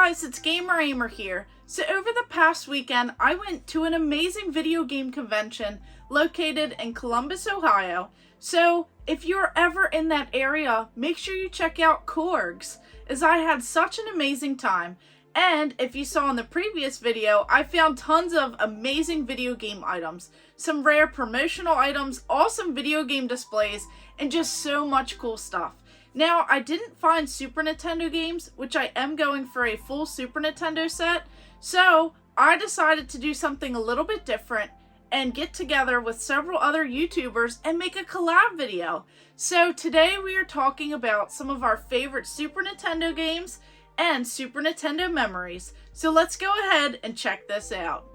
guys, it's Ahmer here. So over the past weekend, I went to an amazing video game convention located in Columbus, Ohio. So if you're ever in that area, make sure you check out CORGS, as I had such an amazing time. And if you saw in the previous video, I found tons of amazing video game items, some rare promotional items, awesome video game displays, and just so much cool stuff. Now, I didn't find Super Nintendo games, which I am going for a full Super Nintendo set, so I decided to do something a little bit different and get together with several other YouTubers and make a collab video. So today we are talking about some of our favorite Super Nintendo games and Super Nintendo memories. So let's go ahead and check this out.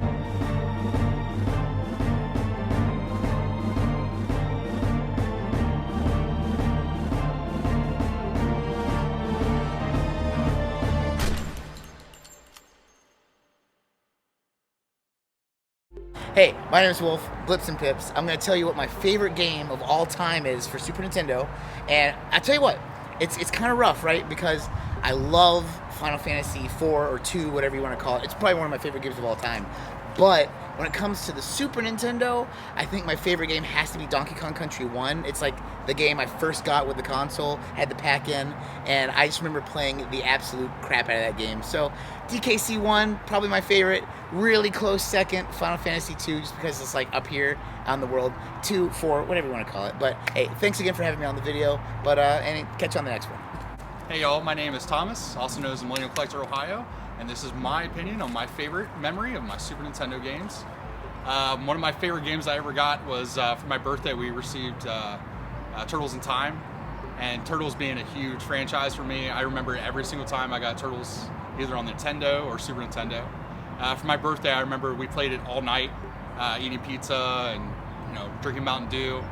Hey, my name is Wolf, Blips N Pips. I'm going to tell you what my favorite game of all time is for Super Nintendo. And I tell you what, it's kind of rough, right? Because I love Final Fantasy 4 or 2, whatever you want to call it. It's probably one of my favorite games of all time. But when it comes to the Super Nintendo, I think my favorite game has to be Donkey Kong Country 1. It's like the game I first got with the console, had the pack-in, and I just remember playing the absolute crap out of that game. So DKC 1, probably my favorite. Really close second, Final Fantasy 2, just because it's like up here on the world. 2, 4, whatever you want to call it. But hey, thanks again for having me on the video, but and catch you on the next one. Hey y'all, my name is Thomas, also known as the Millennial Collector Ohio, and this is my opinion on my favorite memory of my Super Nintendo games. One of my favorite games I ever got was for my birthday. We received Turtles in Time, and Turtles being a huge franchise for me, I remember every single time I got Turtles either on Nintendo or Super Nintendo. For my birthday, I remember we played it all night, eating pizza and drinking Mountain Dew.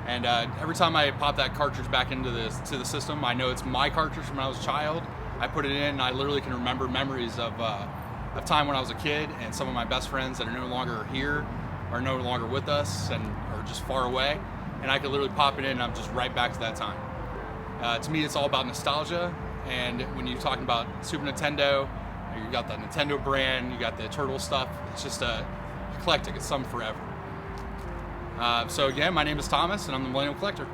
And every time I pop that cartridge back into the system, I know it's my cartridge from when I was a child. I put it in, and I literally can remember memories of time when I was a kid, and some of my best friends that are no longer here, are no longer with us, and are just far away. And I could literally pop it in, and I'm just right back to that time. To me, it's all about nostalgia. And when you're talking about Super Nintendo, you got the Nintendo brand, you got the Turtle stuff. It's just eclectic. It's something forever. So again, my name is Thomas, and I'm the Millennial Collector.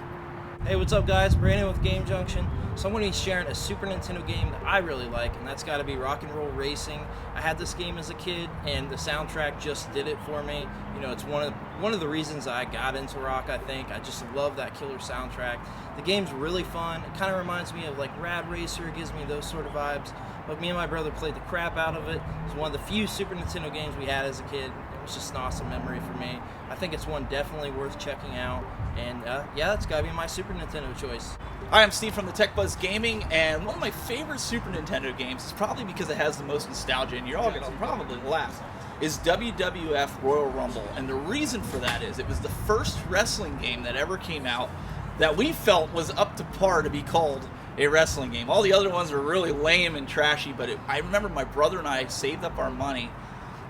Hey, what's up guys? Brandon with Game Junction. So I'm going to be sharing a Super Nintendo game that I really like, and that's got to be Rock and Roll Racing. I had this game as a kid, and the soundtrack just did it for me. It's one of the reasons I got into rock, I think. I just love that killer soundtrack. The game's really fun. It kind of reminds me of like Rad Racer. It gives me those sort of vibes. But me and my brother played the crap out of it. It's one of the few Super Nintendo games we had as a kid. It's just an awesome memory for me. I think it's one definitely worth checking out, and yeah, it's gotta be my Super Nintendo choice. Hi, I'm Steve from the Tech Buzz Gaming, and one of my favorite Super Nintendo games is probably because it has the most nostalgia, and you're all gonna probably laugh, is WWF Royal Rumble. And the reason for that is it was the first wrestling game that ever came out that we felt was up to par to be called a wrestling game. All the other ones were really lame and trashy, but I remember my brother and I saved up our money,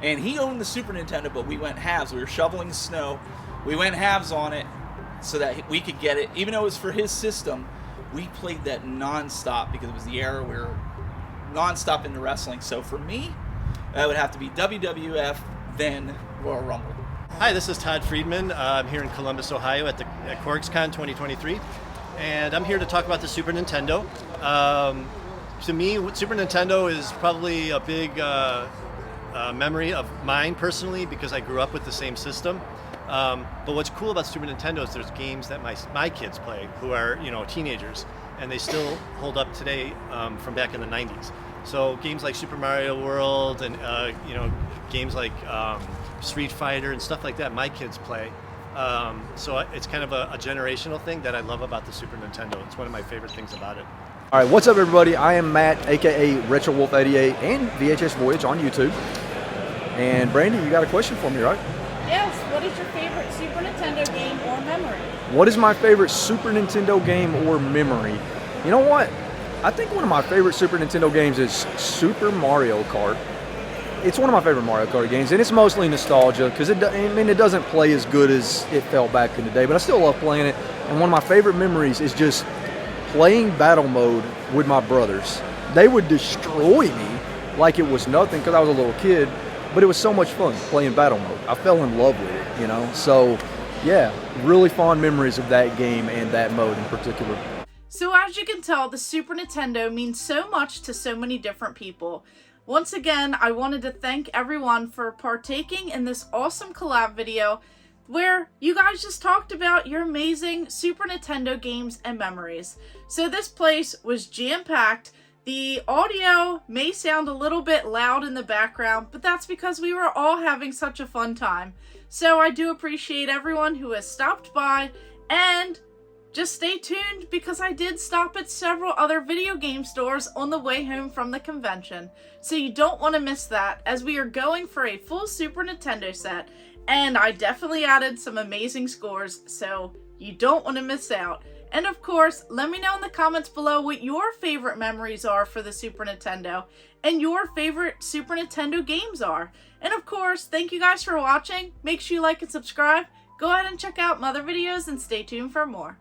and he owned the Super Nintendo, but we went halves. We were shoveling snow. We went halves on it so that we could get it. Even though it was for his system, we played that nonstop because it was the era where nonstop into wrestling. So for me, that would have to be WWF, then Royal Rumble. Hi, this is Todd Friedman. I'm here in Columbus, Ohio at CORGS CON 2023. And I'm here to talk about the Super Nintendo. To me, Super Nintendo is probably a big memory of mine personally because I grew up with the same system. But what's cool about Super Nintendo is there's games that my kids play who are teenagers, and they still hold up today from back in the 90s. So games like Super Mario World and games like Street Fighter and stuff like that, my kids play. So it's kind of a generational thing that I love about the Super Nintendo. It's one of my favorite things about it. All right, what's up everybody? I am Matt, aka RetroWolf88 and VHS Voyage on YouTube. And Brandy, you got a question for me, right? Yes, what is your favorite Super Nintendo game or memory? What is my favorite Super Nintendo game or memory? You know what? I think one of my favorite Super Nintendo games is Super Mario Kart. It's one of my favorite Mario Kart games, and it's mostly nostalgia because it doesn't play as good as it felt back in the day, but I still love playing it. And one of my favorite memories is just playing battle mode with my brothers. They would destroy me, like it was nothing because I was a little kid, but it was so much fun playing battle mode. I fell in love with it, you know? So, yeah, really fond memories of that game and that mode in particular. So as you can tell, the Super Nintendo means so much to so many different people. Once again, I wanted to thank everyone for partaking in this awesome collab video where you guys just talked about your amazing Super Nintendo games and memories. So this place was jam-packed. The audio may sound a little bit loud in the background, but that's because we were all having such a fun time. So I do appreciate everyone who has stopped by, and just stay tuned because I did stop at several other video game stores on the way home from the convention. So you don't want to miss that, as we are going for a full Super Nintendo set, and I definitely added some amazing scores, so you don't want to miss out. And of course, let me know in the comments below what your favorite memories are for the Super Nintendo and your favorite Super Nintendo games are. And of course, thank you guys for watching. Make sure you like and subscribe. Go ahead and check out my other videos and stay tuned for more.